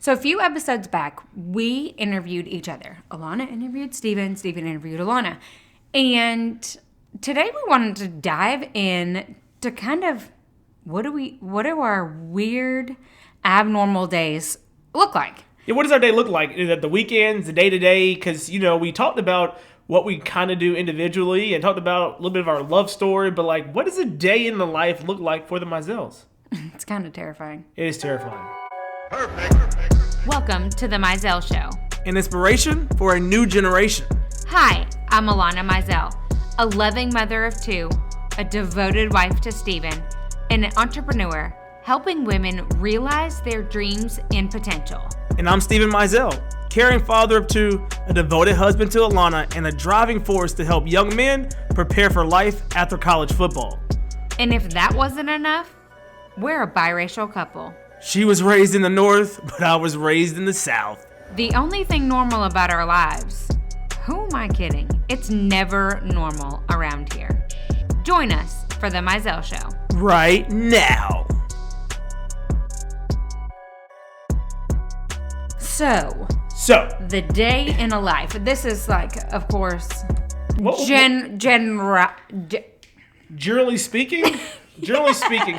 So a few episodes back, we interviewed each other. Alana interviewed Steven. Steven interviewed Alana. And today we wanted to dive in to kind of what do our weird, abnormal days look like? Yeah, what does our day look like? Is it the weekends, the day-to-day? Because, we talked about what we kind of do individually and talked about a little bit of our love story. But, what does a day in the life look like for the Mizells? It's kind of terrifying. It is terrifying. Perfect. Welcome to the Mizell Show. An inspiration for a new generation. Hi, I'm Alana Mizell, a loving mother of two, a devoted wife to Steven, and an entrepreneur helping women realize their dreams and potential. And I'm Steven Mizell, caring father of two, a devoted husband to Alana, and a driving force to help young men prepare for life after college football. And if that wasn't enough, we're a biracial couple. She was raised in the North, but I was raised in the South. The only thing normal about our lives, who am I kidding? It's never normal around here. Join us for the Mizell Show. Right now. So, the day in a life. This is of course, generally speaking.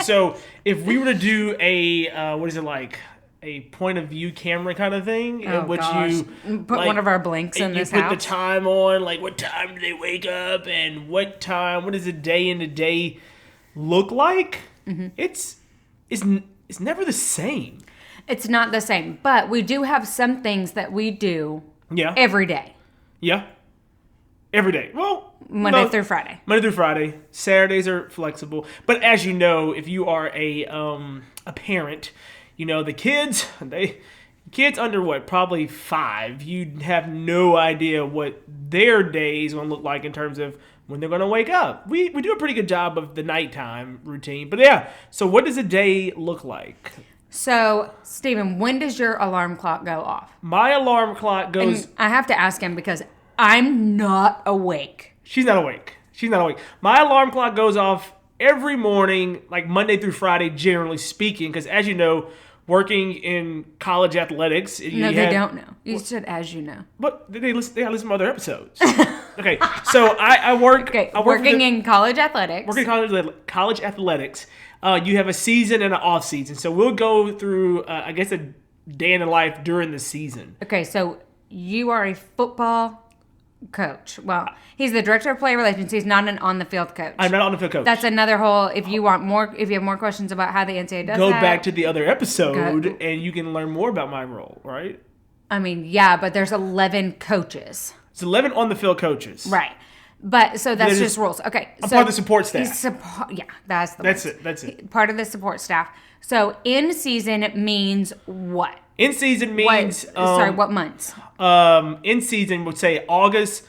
So if we were to do a a point of view camera kind of thing, in which you put one of our blinks in this house. You house. put the time on, what time do they wake up, and what does a day in a day look like? Mm-hmm. It's never the same. It's not the same, but we do have some things that we do every day. Yeah. Every day. Well, Monday through Friday. Monday through Friday. Saturdays are flexible. But as you know, if you are a parent, the kids under probably 5, you have no idea what their day is going to look like in terms of when they're going to wake up. We do a pretty good job of the nighttime routine. But yeah, so what does a day look like? So, Steven, when does your alarm clock go off? My alarm clock goes... And I have to ask him because I'm not awake. She's not awake. My alarm clock goes off every morning, Monday through Friday, generally speaking, because as you know, working in college athletics... No, they don't know. You said as you know. But they listen to other episodes. Okay, so I work... Okay, working in college athletics. Working in college athletics. You have a season and an off season. So we'll go through, a day in the life during the season. Okay, so you are a football coach. Well, he's the director of player relations. He's not an on-the-field coach. I'm not on the field coach. That's another whole, if you have more questions about how the NCAA does go that. back to the other episode and you can learn more about my role, right? I mean, yeah, but there's 11 coaches. It's 11 on-the-field coaches. Right. But so that's just rules. Okay. I'm part of the support staff. That's it. Part of the support staff. So in season means what? In season means what months? In season would say August,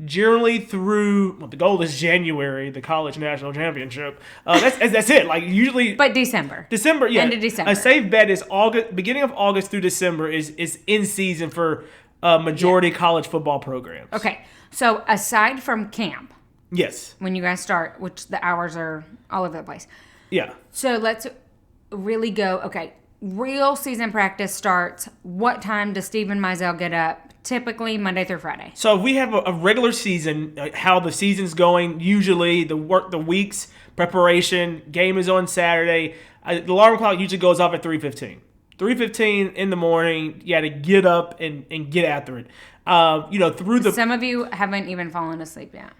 generally through the goal is January, the college national championship. That's it. Usually. But December. Yeah. End of December. A safe bet is August, beginning of August through December is in season for majority college football programs. Okay. So aside from camp, yes, when you guys start, which the hours are all over the place. Yeah. So let's really go. Okay, real season practice starts. What time does Steven Mizell get up? Typically Monday through Friday. So if we have a regular season, how the season's going. Usually the week's preparation. Game is on Saturday. The alarm clock usually goes off at 3:15. 3:15 in the morning. You got to get up and get after it. Some of you haven't even fallen asleep yet,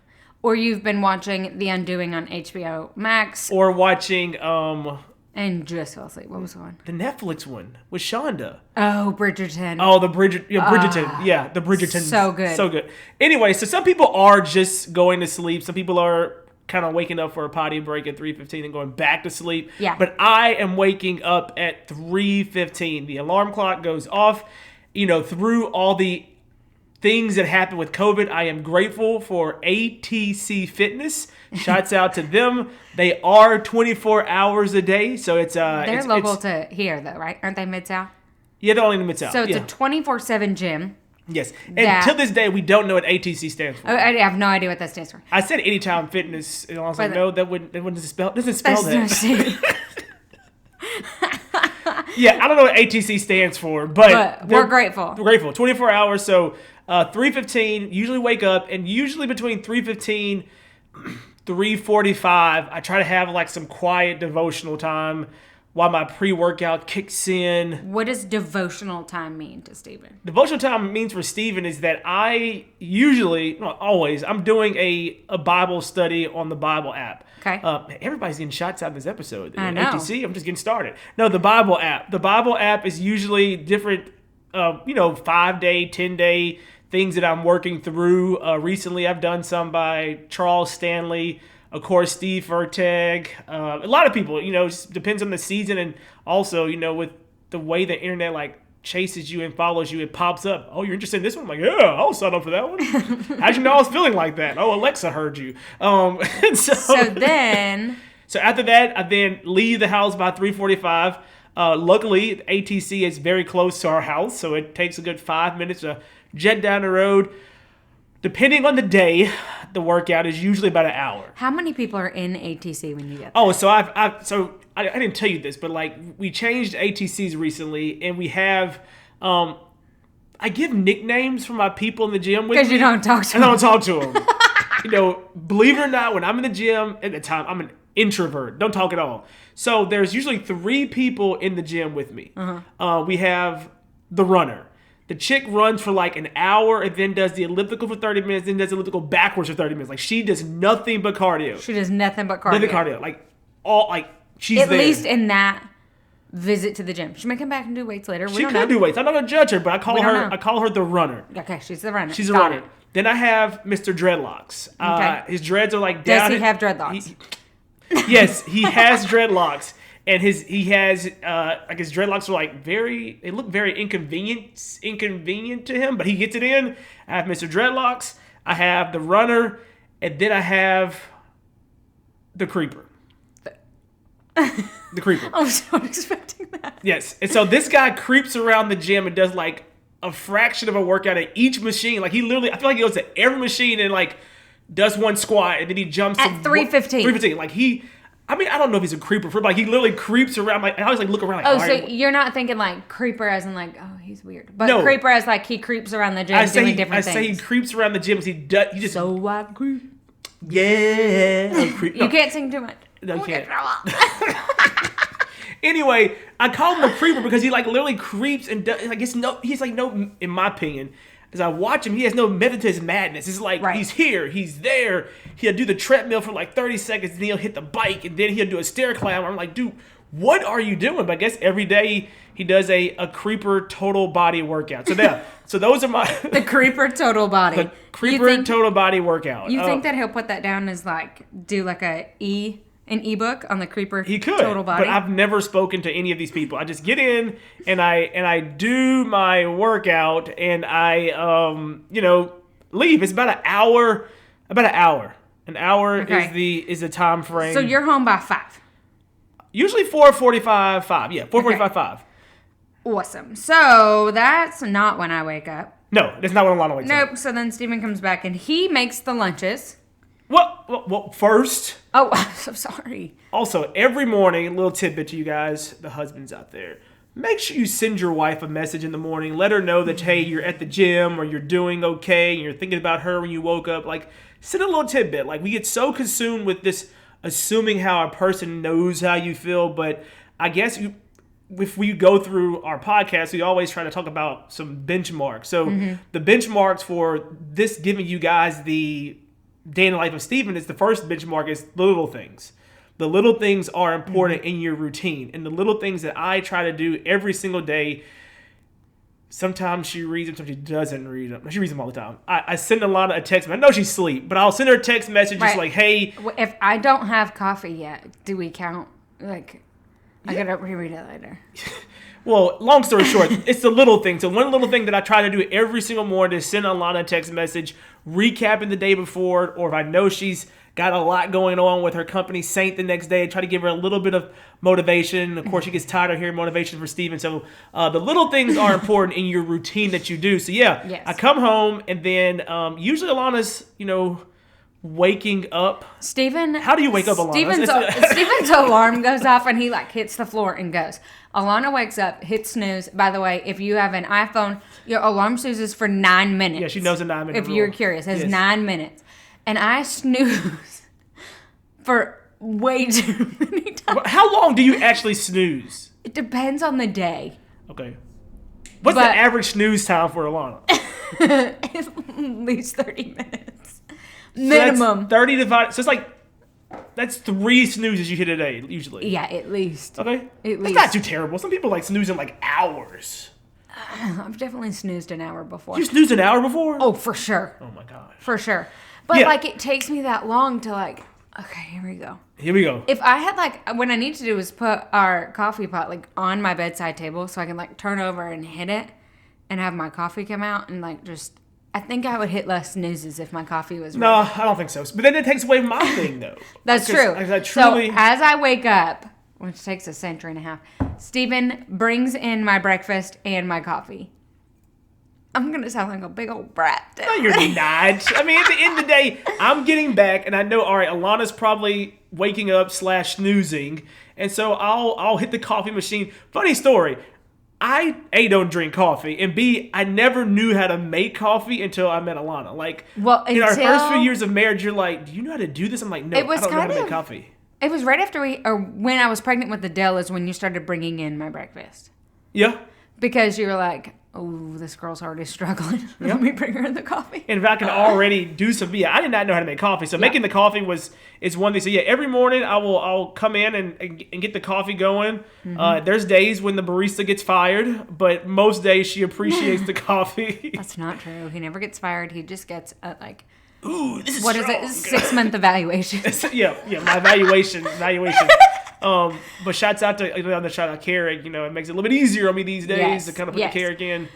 or you've been watching The Undoing on HBO Max, or watching and just fell asleep. What was the one? The Netflix one with Shonda. Oh, Bridgerton. Oh, the Bridgerton. Yeah, the Bridgerton. So good. Anyway, so some people are just going to sleep. Some people are kind of waking up for a potty break at 3:15 and going back to sleep. Yeah. But I am waking up at 3:15. The alarm clock goes off. Through all the things that happened with COVID, I am grateful for ATC Fitness. Shouts out to them. They are 24 hours a day, so it's they're local to here though, right? Aren't they Mid-South? Yeah, they're only in the Mid-South. So it's a 24/7 gym. Yes, and till this day, we don't know what ATC stands for. I have no idea what that stands for. I said Anytime Fitness, and also no, that wouldn't spell. Doesn't spell that. Yeah, I don't know what ATC stands for, but we're grateful. We're grateful. 24 hours, so 3:15, usually wake up, and usually between 3:15, 3:45, I try to have like some quiet devotional time while my pre-workout kicks in. What does devotional time mean to Stephen? Devotional time means for Stephen is that I usually, not always, I'm doing a Bible study on the Bible app. Okay. Everybody's getting shots out in this episode. I know. ATC, I'm just getting started. No, the Bible app. The Bible app is usually different, 5-day, 10-day things that I'm working through. Recently, I've done some by Charles Stanley, of course, Steve Verteg, a lot of people. It depends on the season, and also, with the way the internet like chases you and follows you, it pops up. Oh, you're interested in this one? I'm like, yeah, I'll sign up for that one. How'd you know I was feeling like that? Oh, Alexa heard you. So after that, I then leave the house by 3:45. Luckily, ATC is very close to our house, so it takes a good 5 minutes to jet down the road. Depending on the day, the workout is usually about an hour. How many people are in ATC when you get there? Oh, so I didn't tell you this, but like we changed ATCs recently, and we have I give nicknames for my people in the gym with me. Because you don't talk to them. I don't talk to them. Believe it or not, when I'm in the gym at the time, I'm an introvert. Don't talk at all. So there's usually 3 people in the gym with me. We have the runner. The chick runs for like an hour and then does the elliptical for 30 minutes, then does the elliptical backwards for 30 minutes. Like she does nothing but cardio. She does nothing but cardio. Nothing cardio. She's at there. least in that visit to the gym. She may come back and do weights later. She could do weights. I'm not gonna judge her, but I call her the runner. Okay, she's the runner. She's the runner. Then I have Mr. Dreadlocks. Okay. His dreads are like down. Does he have dreadlocks? Yes, he has dreadlocks. And his dreadlocks are like they look very inconvenient to him, but he gets it in. I have Mr. Dreadlocks, I have the runner, and then I have the creeper. The creeper. I was not expecting that. Yes. And so this guy creeps around the gym and does like a fraction of a workout at each machine. Like he literally, I feel like he goes to every machine and like does one squat and then he jumps at 3:15. 3:15. Like I don't know if he's a creeper, but like he literally creeps around. Like I always like look around. Like, so you're not thinking like creeper as in like, oh, he's weird, but creeper as like he creeps around the gym doing different things. I say he creeps around the gym. He just so I creep. Yeah, you can't sing too much. No, you can't. Anyway, I call him the creeper because he like literally creeps and does, like he's like no, in my opinion. As I watch him, he has no method to his madness. It's like He's here, he's there. He'll do the treadmill for like 30 seconds, and then he'll hit the bike, and then he'll do a stair climb. I'm like, dude, what are you doing? But I guess every day he does a creeper total body workout. So those are the creeper total body. The creeper total body workout. You think that he'll put that down as like do like an ebook on the creeper total body? But I've never spoken to any of these people. I just get in and I do my workout and I leave. It's about an hour. An hour is the time frame. So you're home by 5. Usually 4:45, 5. Yeah, 4:45, 5. Awesome. So that's not when I wake up. No, that's not when Alana wakes up. Nope. So then Stephen comes back and he makes the lunches. Well, first. Oh, I'm so sorry. Also, every morning, a little tidbit to you guys, the husbands out there. Make sure you send your wife a message in the morning. Let her know that, hey, you're at the gym or you're doing okay and you're thinking about her when you woke up. Like, send a little tidbit. Like, we get so consumed with this assuming how a person knows how you feel. But I guess if we go through our podcast, we always try to talk about some benchmarks. So the benchmarks for this giving you guys the day in the life of Stephen is the first benchmark is the little things. The little things are important in your routine. And the little things that I try to do every single day, sometimes she reads them, sometimes she doesn't read them. She reads them all the time. I send Alana a text. I know she's asleep, but I'll send her a text message just like, hey. If I don't have coffee yet, do we count? Like, I got to reread it later. Well, long story short, it's the little thing. So one little thing that I try to do every single morning is send Alana a text message, recapping the day before, or if I know she's got a lot going on with her company Saint the next day, try to give her a little bit of motivation. Of course, she gets tired of hearing motivation for Stephen. So the little things are important in your routine that you do. So, yes. I come home, and then usually Alana's, waking up. Steven. How do you wake up, Alana? Steven's alarm goes off and he like hits the floor and goes. Alana wakes up, hits snooze. By the way, if you have an iPhone, your alarm snoozes for 9 minutes. Yeah, she knows a 9-minute If rule. you're curious, it's 9 minutes. And I snooze for way too many times. How long do you actually snooze? It depends on the day. Okay. What's the average snooze time for Alana? At least 30 minutes. Minimum. So 30 divided. So it's like, that's 3 snoozes you hit a day, usually. Yeah, at least. Okay. At least. That's not too terrible. Some people like snoozing like hours. I've definitely snoozed an hour before. You snoozed an hour before? Oh, for sure. Oh my gosh. For sure. But like it takes me that long to like, okay, here we go. Here we go. If I had like, what I need to do is put our coffee pot like on my bedside table so I can like turn over and hit it and have my coffee come out and like just, I think I would hit less snoozes if my coffee was ready. No, I don't think so. But then it takes away my thing though. That's true. So as I wake up, which takes a century and a half, Steven brings in my breakfast and my coffee. I'm going to sound like a big old brat. No, you're not. I mean, at the end of the day, I'm getting back, and I know, all right, Alana's probably waking up / snoozing, and so I'll hit the coffee machine. Funny story. I, A, don't drink coffee, and B, I never knew how to make coffee until I met Alana. Like, in our first few years of marriage, you're like, do you know how to do this? I'm like, no, I don't know how to make coffee. It was right after when I was pregnant with Adele is when you started bringing in my breakfast. Yeah. Because you were like, oh, this girl's already struggling. Let me bring her in the coffee. And if I can already do some, I did not know how to make coffee. So making the coffee is one thing. So every morning I'll come in and get the coffee going. Mm-hmm. There's days when the barista gets fired, but most days she appreciates the coffee. That's not true. He never gets fired. He just gets ooh, this is what strong. is it? 6-month evaluation. yeah, my evaluation. But shouts out to on the shout out Keurig. It makes it a little bit easier on me these days to kind of put the Keurig in.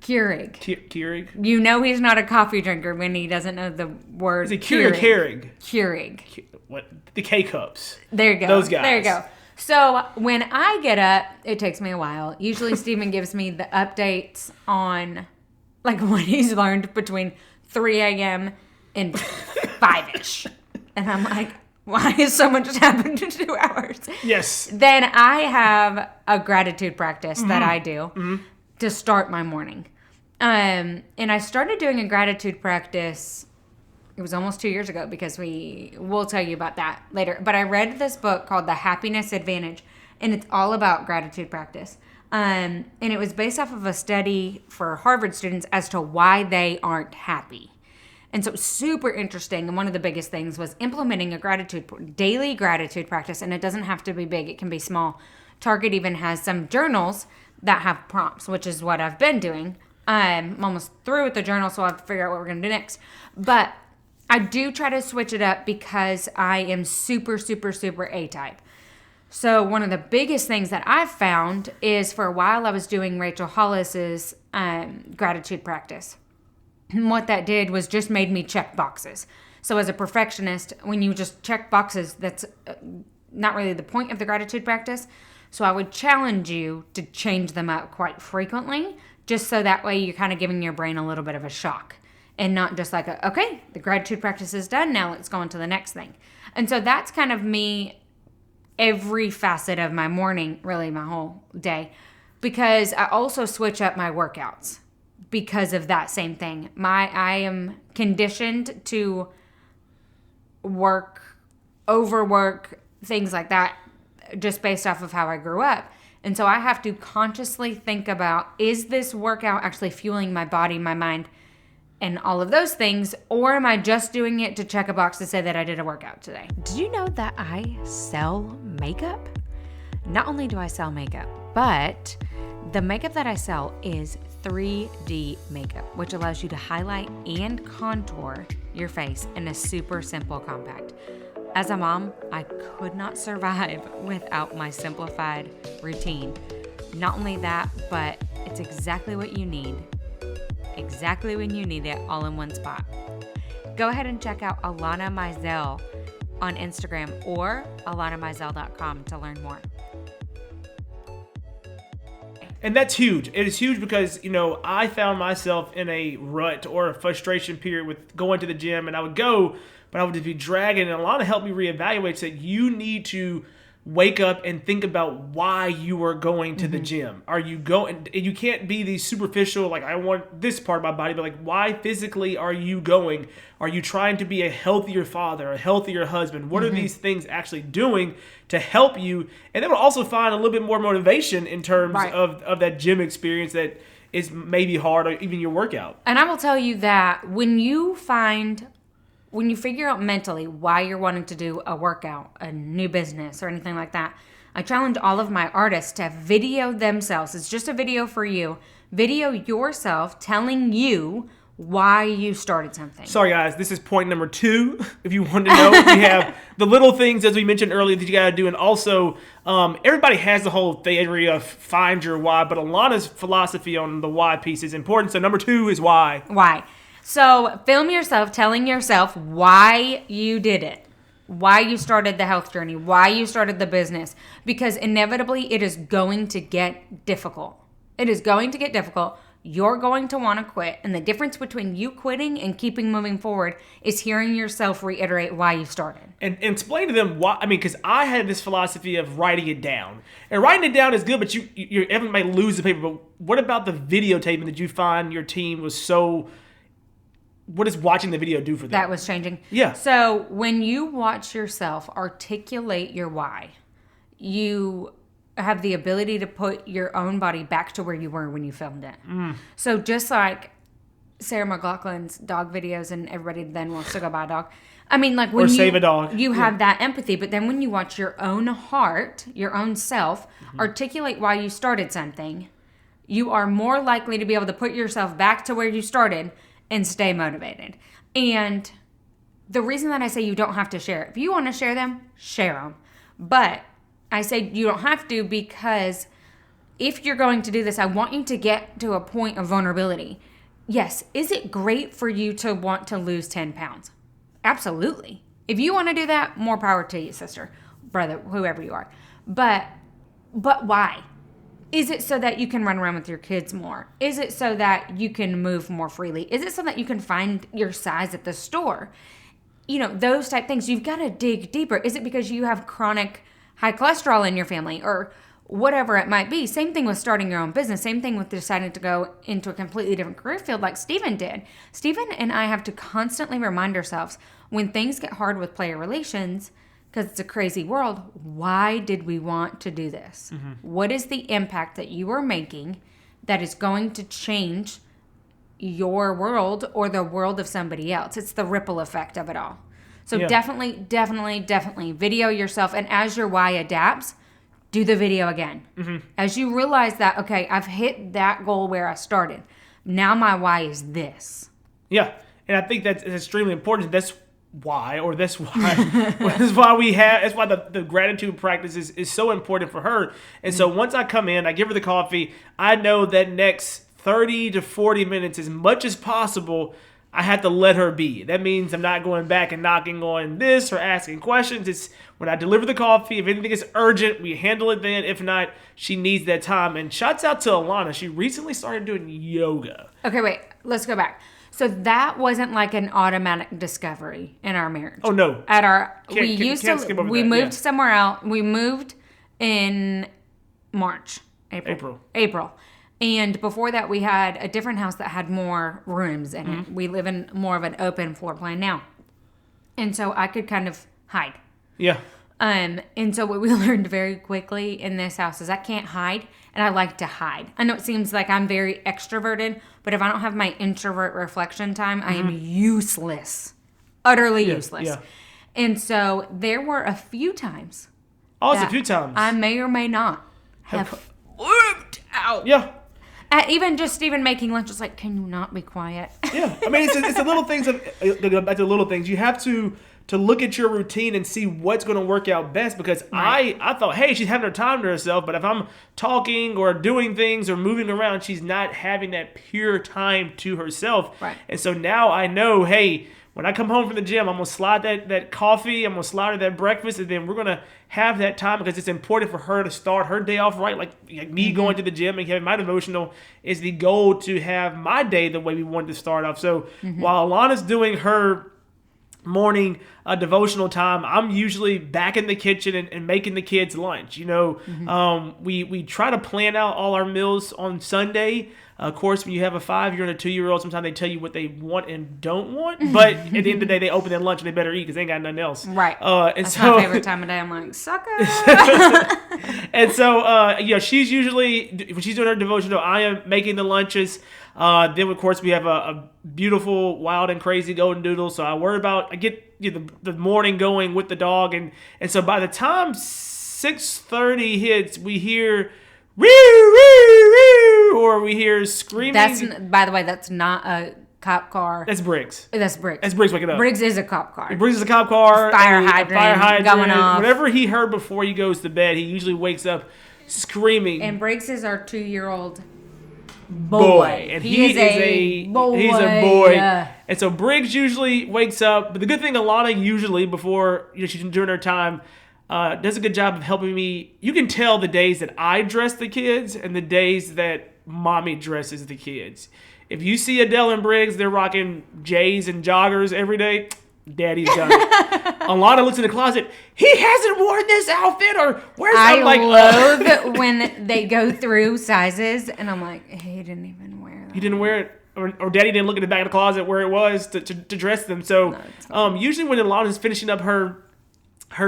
Keurig. Keurig. You know he's not a coffee drinker when he doesn't know the word. Is it Keurig? Keurig. Keurig. What? The K cups. There you go. Those guys. There you go. So when I get up, it takes me a while. Usually Steven gives me the updates on like what he's learned between 3 a.m. and 5-ish. And I'm like, why has so much happened in 2 hours? Yes. Then I have a gratitude practice that I do to start my morning. And I started doing a gratitude practice, it was almost 2 years ago because we'll tell you about that later. But I read this book called The Happiness Advantage, and it's all about gratitude practice. And it was based off of a study for Harvard students as to why they aren't happy. And so it was super interesting. And one of the biggest things was implementing a daily gratitude practice. And it doesn't have to be big. It can be small. Target even has some journals that have prompts, which is what I've been doing. I'm almost through with the journal, so I'll have to figure out what we're going to do next. But I do try to switch it up because I am super, super, super A-type. So one of the biggest things that I've found is for a while I was doing Rachel Hollis's gratitude practice. And what that did was just made me check boxes. So as a perfectionist, when you just check boxes, that's not really the point of the gratitude practice. So I would challenge you to change them up quite frequently, just so that way you're kind of giving your brain a little bit of a shock. And not just like, okay, the gratitude practice is done, now let's go on to the next thing. And so that's kind of me every facet of my morning, really my whole day. Because I also switch up my workouts because of that same thing. I am conditioned to overwork, things like that, just based off of how I grew up. And so I have to consciously think about, is this workout actually fueling my body, my mind, and all of those things, or am I just doing it to check a box to say that I did a workout today? Did you know that I sell makeup? Not only do I sell makeup, but the makeup that I sell is 3D makeup, which allows you to highlight and contour your face in a super simple compact. As a mom, I could not survive without my simplified routine. Not only that, but it's exactly what you need. Exactly when you need it, all in one spot. Go ahead and check out Alana Mizell on Instagram or alanamizell.com to learn more. And that's huge. It is huge because, I found myself in a rut or a frustration period with going to the gym, and I would go, but I would just be dragging. And Alana helped me reevaluate, said you need to wake up and think about why you are going to the gym. Are you going? And you can't be the superficial, like, I want this part of my body, but like, why physically are you going? Are you trying to be a healthier father, a healthier husband? What are these things actually doing to help you? And then we'll also find a little bit more motivation in terms of that gym experience that is maybe hard, or even your workout. And I will tell you that when you figure out mentally why you're wanting to do a workout, a new business, or anything like that, I challenge all of my artists to video themselves. It's just a video for you. Video yourself telling you why you started something. Sorry, guys. This is point number 2. If you want to know, we have the little things, as we mentioned earlier, that you got to do. And also, everybody has the whole theory of find your why, but Alana's philosophy on the why piece is important. So number 2 is why. Why? So film yourself telling yourself why you did it, why you started the health journey, why you started the business, because inevitably it is going to get difficult. It is going to get difficult. You're going to want to quit. And the difference between you quitting and keeping moving forward is hearing yourself reiterate why you started. And explain to them why. I mean, because I had this philosophy of writing it down. And writing it down is good, but everybody might lose the paper. But what about the videotaping that you find your team was so... What does watching the video do for them? That was changing. Yeah. So when you watch yourself articulate your why, you have the ability to put your own body back to where you were when you filmed it. So just like Sarah McLachlan's dog videos and everybody then wants to go buy a dog. I mean, like when save a dog. You have that empathy, but then when you watch your own heart, your own self, articulate why you started something, you are more likely to be able to put yourself back to where you started and stay motivated. And the reason that I say you don't have to share it, if you want to share them, share them. But I say you don't have to, because if you're going to do this, I want you to get to a point of vulnerability. Yes, is it great for you to want to lose 10 pounds? Absolutely. If you want to do that, more power to you, sister, brother, whoever you are. But why? Is it so that you can run around with your kids more? Is it so that you can move more freely? Is it so that you can find your size at the store? Those type things. You've got to dig deeper. Is it because you have chronic high cholesterol in your family or whatever it might be? Same thing with starting your own business. Same thing with deciding to go into a completely different career field like Steven did. Steven and I have to constantly remind ourselves when things get hard with player relations, because it's a crazy world, why did we want to do this? What is the impact that you are making that is going to change your world or the world of somebody else? It's the ripple effect of it all. So definitely video yourself. And as your why adapts, do the video again. As you realize that, okay, I've hit that goal where I started. Now my why is this. Yeah. And I think that's extremely important. That's why that's why the gratitude practice is so important for her. And so once I come in, I give her the coffee, I know that next 30 to 40 minutes, as much as possible, I have to let her be. That means I'm not going back and knocking on this or asking questions. It's when I deliver the coffee, if anything is urgent, we handle it then. If not, she needs that time. And shouts out to Alana. She recently started doing yoga. Okay, wait. Let's go back. So that wasn't like an automatic discovery in our marriage. Oh, no. We moved somewhere else. We moved in March. April. And before that, we had a different house that had more rooms in it. We live in more of an open floor plan now. And so I could kind of hide. Yeah. And so what we learned very quickly in this house is I can't hide, and I like to hide. I know it seems like I'm very extroverted, but if I don't have my introvert reflection time, I am useless. Utterly useless. Yeah. And so there were a few times. Oh, it's a few times. I may or may not have flipped out. Yeah. At even just Steven making lunch, it's like, can you not be quiet? Yeah. I mean, it's the little things. Back to the little things. You have to look at your routine and see what's going to work out best, because I thought, hey, she's having her time to herself, but if I'm talking or doing things or moving around, she's not having that pure time to herself. Right. And so now I know, hey, when I come home from the gym, I'm going to slide that coffee, I'm going to slide her that breakfast, and then we're going to have that time because it's important for her to start her day off right. Like me going to the gym and having my devotional is the goal to have my day the way we want to start off. So while Alana's doing her morning devotional time, I'm usually back in the kitchen and making the kids lunch. We try to plan out all our meals on Sunday. Of course, when you have a 5-year and a 2-year-old, sometimes they tell you what they want and don't want. But at the end of the day, they open their lunch and they better eat because they ain't got nothing else. Right. That's so, my favorite time of day. I'm like, sucker. And so, she's usually, when she's doing her devotional, I am making the lunches. Then, of course, we have a beautiful, wild, and crazy golden doodle. So I get the morning going with the dog. And so by the time 6:30 hits, we hear, woo, woo, woo, or we hear screaming. By the way, that's not a cop car. That's Briggs. That's Briggs. That's Briggs waking up. Briggs is a cop car. Briggs is a cop car. Fire hydrant going off. Whatever he heard before he goes to bed, he usually wakes up screaming. And Briggs is our 2-year-old boy. And he is a boy. He's a boy. Yeah. And so Briggs usually wakes up. But the good thing, Alana usually, before she's during her time, does a good job of helping me. You can tell the days that I dress the kids and the days that mommy dresses the kids. If you see Adele and Briggs, they're rocking J's and joggers every day. Daddy's done it. Alana looks in the closet. He hasn't worn this outfit, or where's that? I loathe when they go through sizes, and I'm like, he didn't even wear that. He didn't wear it, or Daddy didn't look in the back of the closet where it was to dress them. So, usually when Alana's finishing up her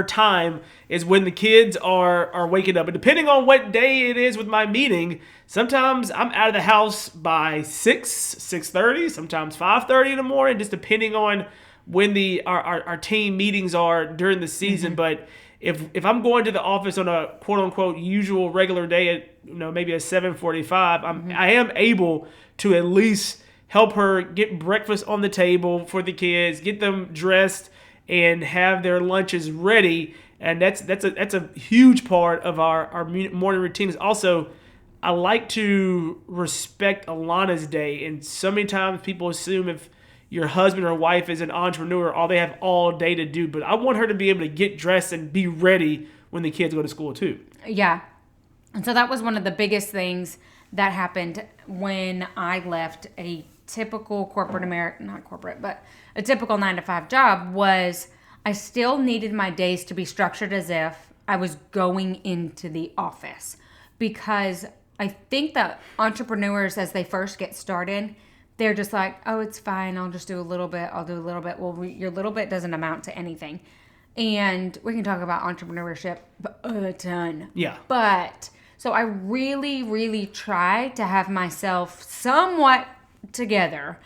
time is when the kids are waking up. And depending on what day it is with my meeting, sometimes I'm out of the house by 6:30, sometimes 5:30 in the morning, just depending on when our team meetings are during the season. But if I'm going to the office on a quote unquote usual regular day at maybe at 7:45, I am able to at least help her get breakfast on the table for the kids, get them dressed, and have their lunches ready. And that's a huge part of our morning routines. Also, I like to respect Alana's day, and so many times people assume if your husband or wife is an entrepreneur, all they have all day to do. But I want her to be able to get dressed and be ready when the kids go to school too. Yeah. And so that was one of the biggest things that happened when I left a typical corporate not corporate, but a typical 9-to-5 job. Was I still needed my days to be structured as if I was going into the office, because I think that entrepreneurs, as they first get started, they're just like, oh, it's fine. I'll just do a little bit. I'll do a little bit. Well, your little bit doesn't amount to anything. And we can talk about entrepreneurship a ton. Yeah. But so I really, really try to have myself somewhat together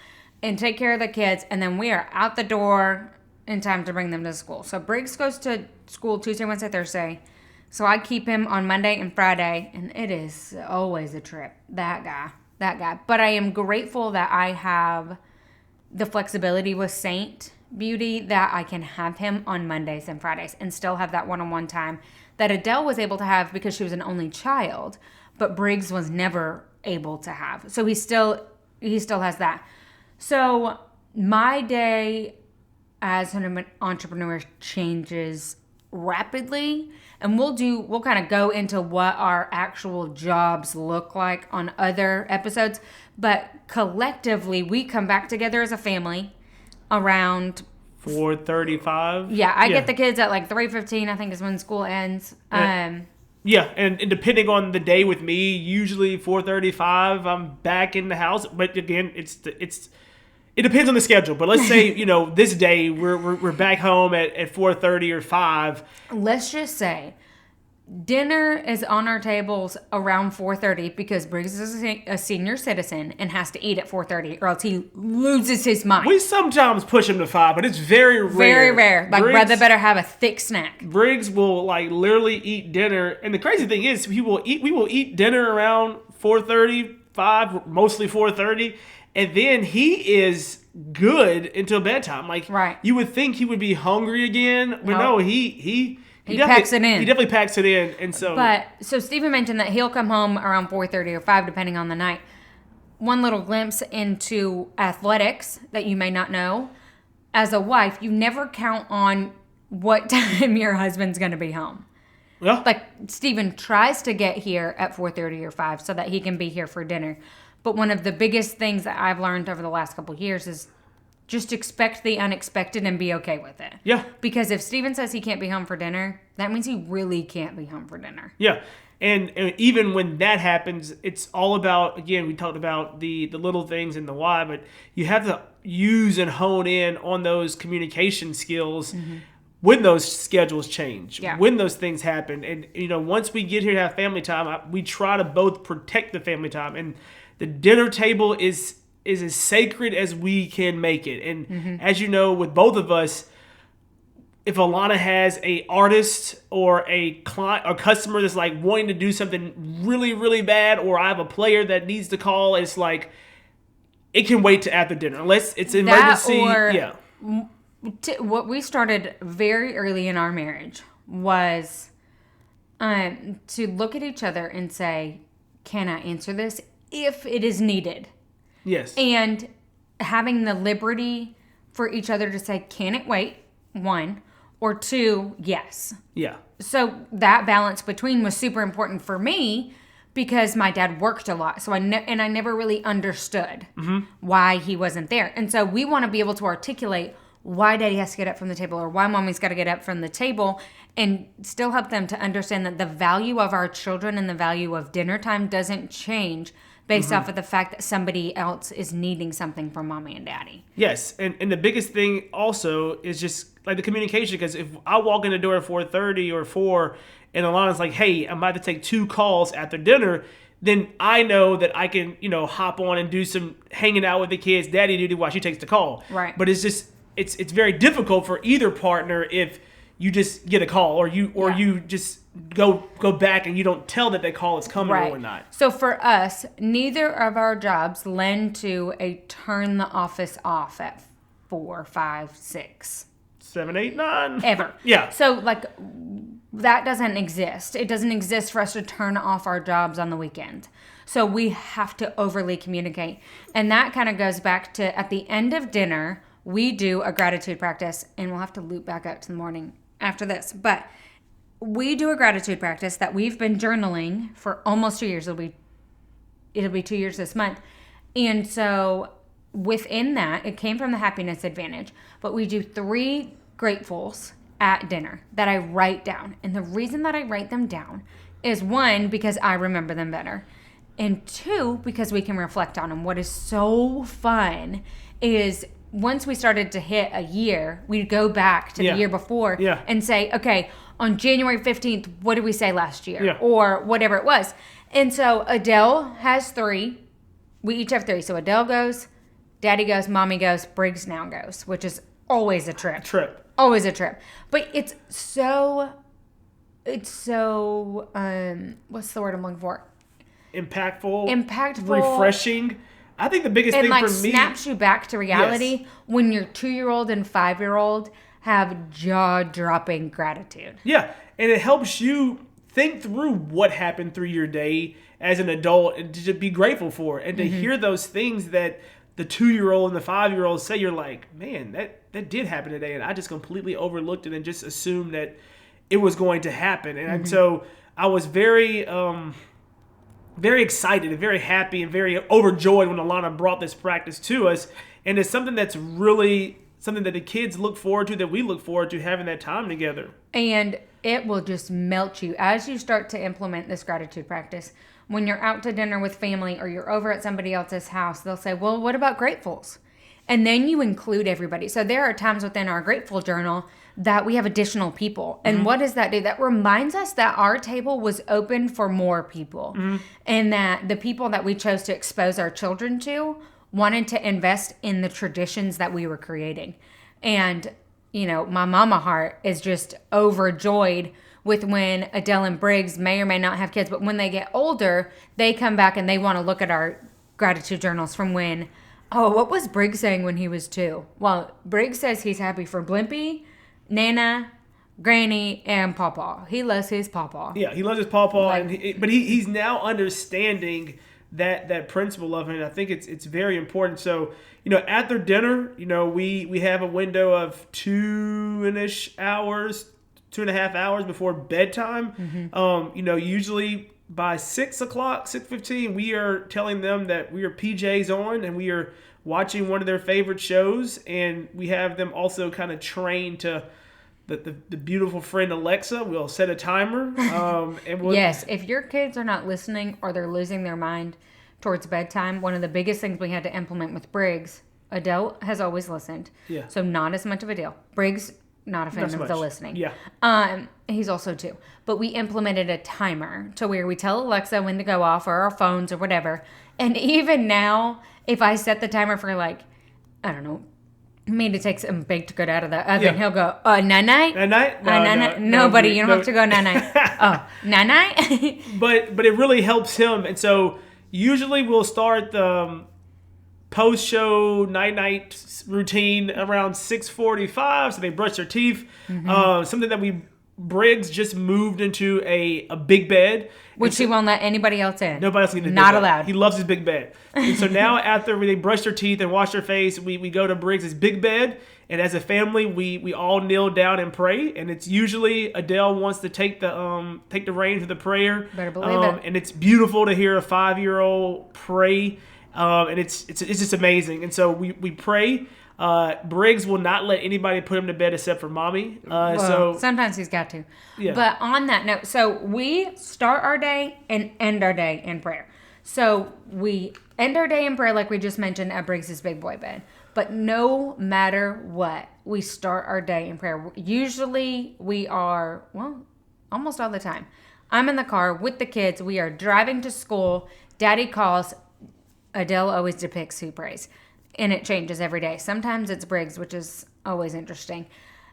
and take care of the kids. And then we are out the door in time to bring them to school. So Briggs goes to school Tuesday, Wednesday, Thursday. So I keep him on Monday and Friday. And it is always a trip. That guy. But I am grateful that I have the flexibility with Saint Beauty that I can have him on Mondays and Fridays and still have that one-on-one time that Adele was able to have because she was an only child, but Briggs was never able to have. So he still has that. So my day as an entrepreneur changes rapidly, and we'll kind of go into what our actual jobs look like on other episodes, but collectively we come back together as a family around 4:35. Yeah, I get the kids at like 3:15, I think is when school ends. Yeah, and depending on the day with me, usually 4:35 I'm back in the house. But again, it depends on the schedule. But let's say this day we're back home at 4:30 or 5. Let's just say dinner is on our tables around 4:30 because Briggs is a senior citizen and has to eat at 4:30 or else he loses his mind. We sometimes push him to 5, but it's very rare. Very rare. Like, brother better have a thick snack. Briggs will literally eat dinner, and the crazy thing is we will eat dinner around 4:30, 5, mostly 4:30, and then he is good until bedtime. Right. You would think he would be hungry again, but no, he packs it in. He definitely packs it in, and so. But so Stephen mentioned that he'll come home around 4:30 or 5, depending on the night. One little glimpse into athletics that you may not know: as a wife, you never count on what time your husband's going to be home. Yeah. Like, Steven tries to get here at 4:30 or 5 so that he can be here for dinner. But one of the biggest things that I've learned over the last couple of years is just expect the unexpected and be okay with it. Yeah. Because if Steven says he can't be home for dinner, that means he really can't be home for dinner. Yeah. And even when that happens, it's all about, again, we talked about the little things and the why, but you have to use and hone in on those communication skills when those schedules change, when those things happen. And, once we get here to have family time, we try to both protect the family time. And the dinner table is as sacred as we can make it. And as you know, with both of us, if Alana has a artist or a client or customer that's like wanting to do something really, really bad, or I have a player that needs to call, it's like it can wait to after dinner unless it's an emergency. What we started very early in our marriage was to look at each other and say, "Can I answer this if it is needed?" Yes. And having the liberty for each other to say, "Can it wait?" One. Or two, yes. Yeah. So that balance between was super important for me because my dad worked a lot. So I never really understood why he wasn't there. And so we want to be able to articulate why daddy has to get up from the table or why mommy's got to get up from the table and still help them to understand that the value of our children and the value of dinner time doesn't change based off of the fact that somebody else is needing something from mommy and daddy. Yes, and the biggest thing also is just like the communication, because if I walk in the door at 4:30 or 4 and Alana's like, "Hey, I'm about to take 2 calls after dinner," then I know that I can, hop on and do some hanging out with the kids, daddy duty while she takes the call. Right. But it's just, it's very difficult for either partner if you just get a call or you just go back and you don't tell that call is coming or whatnot. So for us, neither of our jobs lend to a turn the office off at 4, 5, 6. 7, 8, 9. Ever. Yeah. So that doesn't exist. It doesn't exist for us to turn off our jobs on the weekend. So we have to overly communicate. And that kind of goes back to at the end of dinner, we do a gratitude practice, and we'll have to loop back up to the morning after this. But we do a gratitude practice that we've been journaling for almost 2 years. It'll be 2 years this month. And so within that, it came from the Happiness Advantage. But we do 3 gratefuls at dinner that I write down. And the reason that I write them down is 1, because I remember them better. And 2, because we can reflect on them. What is so fun is once we started to hit a year, we'd go back to the year before and say, okay, on January 15th, what did we say last year? Yeah. Or whatever it was. And so Adele has 3. We each have 3. So Adele goes, Daddy goes, Mommy goes, Briggs now goes, which is always a trip. Always a trip. But it's so what's the word I'm looking for? Impactful. Refreshing. I think the biggest thing for me, snaps you back to reality when your 2-year-old and 5-year-old have jaw-dropping gratitude. Yeah, and it helps you think through what happened through your day as an adult and to be grateful for it. And to hear those things that the 2-year-old and the 5-year-old say, you're like, man, that did happen today, and I just completely overlooked it and just assumed that it was going to happen. And so I was very excited and very happy and very overjoyed when Alana brought this practice to us. And it's something that's really something that the kids look forward to, that we look forward to having that time together. And it will just melt you as you start to implement this gratitude practice. When you're out to dinner with family or you're over at somebody else's house, they'll say, well, what about gratefuls? And then you include everybody. So there are times within our grateful journal that we have additional people. And what does that do? That reminds us that our table was open for more people. And that the people that we chose to expose our children to wanted to invest in the traditions that we were creating. And, my mama heart is just overjoyed with when Adele and Briggs may or may not have kids, but when they get older, they come back and they want to look at our gratitude journals from when, what was Briggs saying when he was 2? Well, Briggs says he's happy for Blimpie, Nana, Granny, and Pawpaw. He loves his Pawpaw. Yeah, he loves his Pawpaw, but he's now understanding that principle of it. And I think it's very important. So, after dinner, we have a window of 2.5 hours before bedtime. Usually by 6 o'clock, 6:15, we are telling them that we are PJs on and we are watching one of their favorite shows, and we have them also kind of trained to the beautiful friend Alexa. We'll set a timer. And yes, if your kids are not listening or they're losing their mind towards bedtime, one of the biggest things we had to implement with Briggs, Adele has always listened. Yeah. So not as much of a deal. Briggs, not a fan of the listening. Yeah. He's also too. But we implemented a timer to where we tell Alexa when to go off, or our phones or whatever. And even now, if I set the timer for I don't know, me to take some baked good out of the oven, he'll go, night-night? Night-night? No, nobody, you don't have to go night-night. Oh, night-night? But it really helps him. And so usually we'll start the post-show night-night routine around 6:45, so they brush their teeth. Something that Briggs just moved into a big bed. Which he won't let anybody else in. Nobody else can get in. Not allowed. He loves his big bed. And so now after they brush their teeth and wash their face, we go to Briggs' big bed. And as a family, we all kneel down and pray. And it's usually Adele wants to take the reins of the prayer. Better believe it. And it's beautiful to hear a 5-year-old pray. And it's just amazing. And so we pray. Briggs will not let anybody put him to bed except for mommy. So sometimes he's got to. Yeah. But on that note, so we start our day and end our day in prayer. So we end our day in prayer, like we just mentioned, at Briggs' big boy bed. But no matter what, we start our day in prayer. Usually we are, almost all the time. I'm in the car with the kids. We are driving to school. Daddy calls. Adele always depicts who prays. And it changes every day. Sometimes it's Briggs, which is always interesting.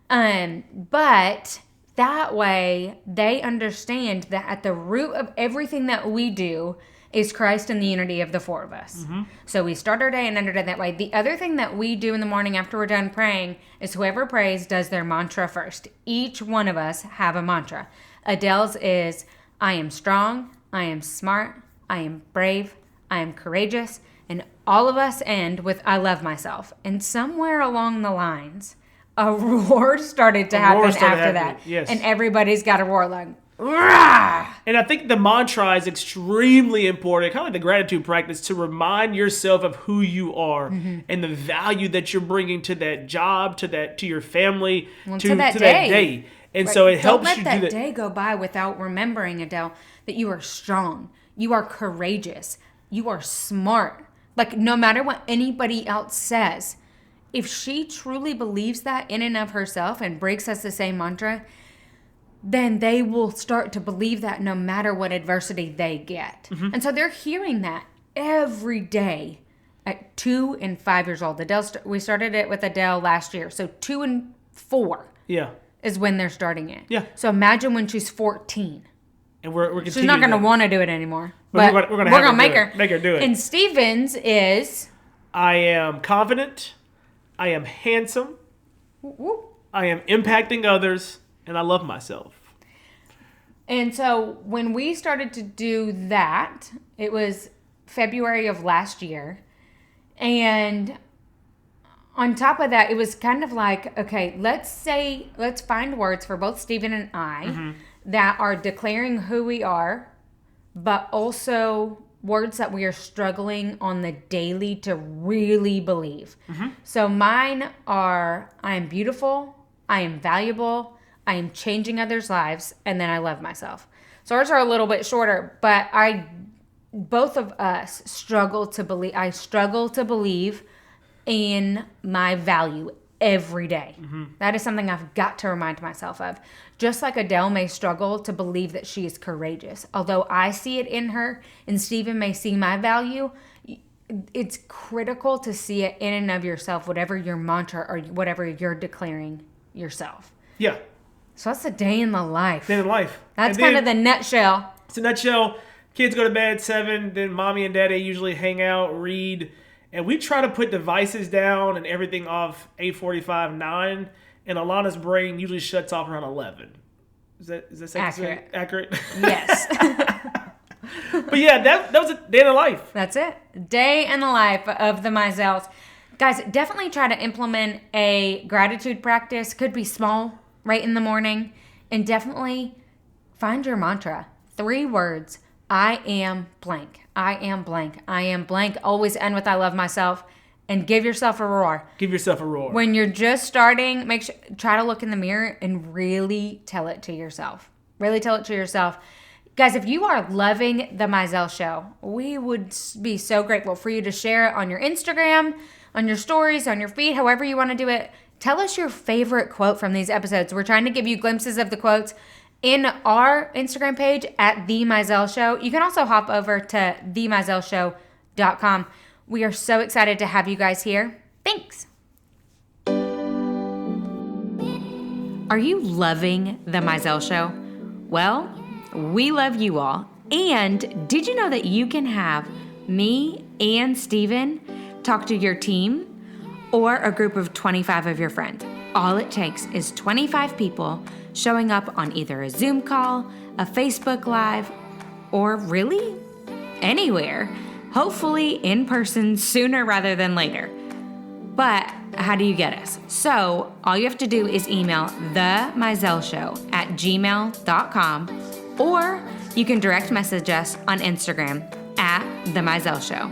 But that way, they understand that at the root of everything that we do is Christ and the unity of the four of us. So we start our day and end our day that way. The other thing that we do in the morning after we're done praying is whoever prays does their mantra first. Each one of us have a mantra. Adele's is, I am strong, I am smart, I am brave, I am courageous. And all of us end with, I love myself. And somewhere along the lines, a roar started to happen after that. Yes. And everybody's got a roar like, rah! And I think the mantra is extremely important, kind of like the gratitude practice, to remind yourself of who you are and the value that you're bringing to that job, to your family, to that day. And so it helps you do that. Don't let that day go by without remembering, Adele, that you are strong, you are courageous, you are smart. Like, no matter what anybody else says, if she truly believes that in and of herself, and Briggs has the same mantra, then they will start to believe that no matter what adversity they get. And so they're hearing that every day at 2 and 5 years old. We started it with Adele last year. So 2 and 4 is when they're starting it. Yeah. So imagine when she's 14. And we're She's not going to want to do it anymore. But we're going to make her do it. And Steven's is, I am confident, I am handsome, I am impacting others, and I love myself. And so when we started to do that, it was February of last year. And on top of that, it was kind of like, okay, let's find words for both Steven and I that are declaring who we are, but also words that we are struggling on the daily to really believe. So mine are, I am beautiful, I am valuable, I am changing others' lives, and then I love myself. So ours are a little bit shorter, but both of us struggle to believe. I struggle to believe in my value every day. That is something I've got to remind myself of. Just like Adele may struggle to believe that she is courageous. Although I see it in her and Stephen may see my value, it's critical to see it in and of yourself, whatever your mantra or whatever you're declaring yourself. Yeah. So that's a day in the life. Day in the life. That's kind of the nutshell. It's a nutshell. Kids go to bed 7, then mommy and daddy usually hang out, read, and we try to put devices down and everything off 8:45, 9, and Alana's brain usually shuts off around 11. Is that accurate? Accurate? Yes. But yeah, that was a day in the life. That's it. Day in the life of the Mizells. Guys, definitely try to implement a gratitude practice. Could be small, right in the morning. And definitely find your mantra. 3 words. I am blank. I am blank. I am blank. Always end with I love myself. And give yourself a roar. Give yourself a roar. When you're just starting, try to look in the mirror and really tell it to yourself. Really tell it to yourself. Guys, if you are loving the Mizell Show, we would be so grateful for you to share it on your Instagram, on your stories, on your feed, however you want to do it. Tell us your favorite quote from these episodes. We're trying to give you glimpses of the quotes in our Instagram page at The Mizell Show. You can also hop over to themizellshow.com. We are so excited to have you guys here. Thanks. Are you loving the Mizell Show? Well, we love you all. And did you know that you can have me and Steven talk to your team or a group of 25 of your friends? All it takes is 25 people showing up on either a Zoom call, a Facebook Live, or really anywhere. Hopefully in person sooner rather than later. But how do you get us? So all you have to do is email themizellshow@gmail.com, or you can direct message us on Instagram @themizellshow.